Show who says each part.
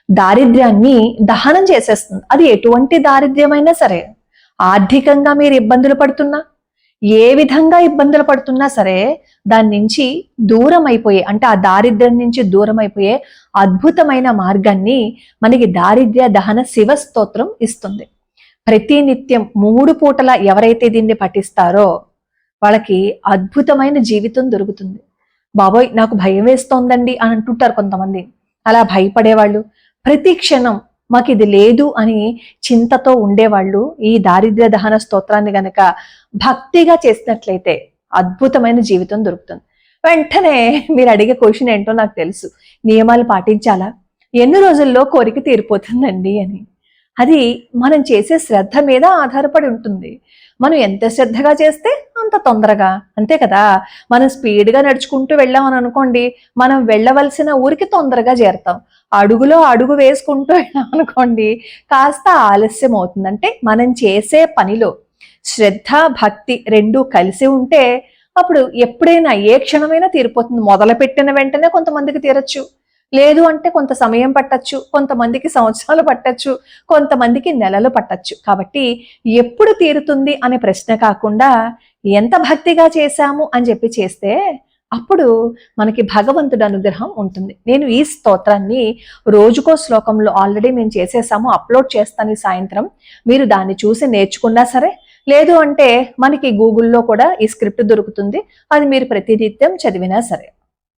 Speaker 1: దారిద్ర్యాన్ని దహనం చేసేస్తుంది. అది ఎటువంటి దారిద్ర్యమైనా సరే, ఆర్థికంగా మీరు ఇబ్బందులు పడుతున్నా, ఏ విధంగా ఇబ్బందులు పడుతున్నా సరే దాని నుంచి దూరం అయిపోయే, అంటే ఆ దారిద్ర్యం నుంచి దూరం అయిపోయే అద్భుతమైన మార్గాన్ని మనకి దారిద్ర్య దహన శివ స్తోత్రం ఇస్తుంది. ప్రతి నిత్యం 3 పూటల ఎవరైతే దీన్ని పఠిస్తారో వాళ్ళకి అద్భుతమైన జీవితం దొరుకుతుంది. బాబోయ్ నాకు భయం వేస్తోందండి అని అంటుంటారు కొంతమంది. అలా భయపడేవాళ్ళు, ప్రతి క్షణం మాకు ఇది లేదు అని చింతతో ఉండేవాళ్ళు ఈ దారిద్ర్య దహన స్తోత్రాన్ని గనక భక్తిగా చేసినట్లయితే అద్భుతమైన జీవితం దొరుకుతుంది. వెంటనే మీరు అడిగే క్వశ్చన్ ఏంటో నాకు తెలుసు, నియమాలు పాటించాలా, ఎన్ని రోజుల్లో కోరిక తీరిపోతుందండి అని. అది మనం చేసే శ్రద్ధ మీద ఆధారపడి ఉంటుంది. మనం ఎంత శ్రద్ధగా చేస్తే అంత తొందరగా, అంతే కదా. మనం స్పీడ్గా నడుచుకుంటూ వెళ్ళామని అనుకోండి, మనం వెళ్ళవలసిన ఊరికి తొందరగా చేరుతాం. అడుగులో అడుగు వేసుకుంటూ వెళ్ళామనుకోండి కాస్త ఆలస్యం అవుతుంది. అంటే మనం చేసే పనిలో శ్రద్ధ భక్తి రెండూ కలిసి ఉంటే అప్పుడు ఎప్పుడైనా ఏ క్షణమైనా తీరిపోతుంది. మొదలుపెట్టిన వెంటనే కొంతమందికి తీరచ్చు, లేదు అంటే కొంత సమయం పట్టచ్చు, కొంతమందికి సంవత్సరాలు పట్టచ్చు, కొంతమందికి నెలలు పట్టచ్చు. కాబట్టి ఎప్పుడు తీరుతుంది అనే ప్రశ్న కాకుండా ఎంత భక్తిగా చేశాము అని చెప్పి చేస్తే అప్పుడు మనకి భగవంతుడి అనుగ్రహం ఉంటుంది. నేను ఈ స్తోత్రాన్ని రోజుకో శ్లోకంలో ఆల్రెడీ మేము చేసేసాము, అప్లోడ్ చేస్తాను ఈ సాయంత్రం. మీరు దాన్ని చూసి నేర్చుకున్నా సరే, లేదు అంటే మనకి గూగుల్లో కూడా ఈ స్క్రిప్ట్ దొరుకుతుంది, అది మీరు ప్రతినిత్యం చదివినా సరే.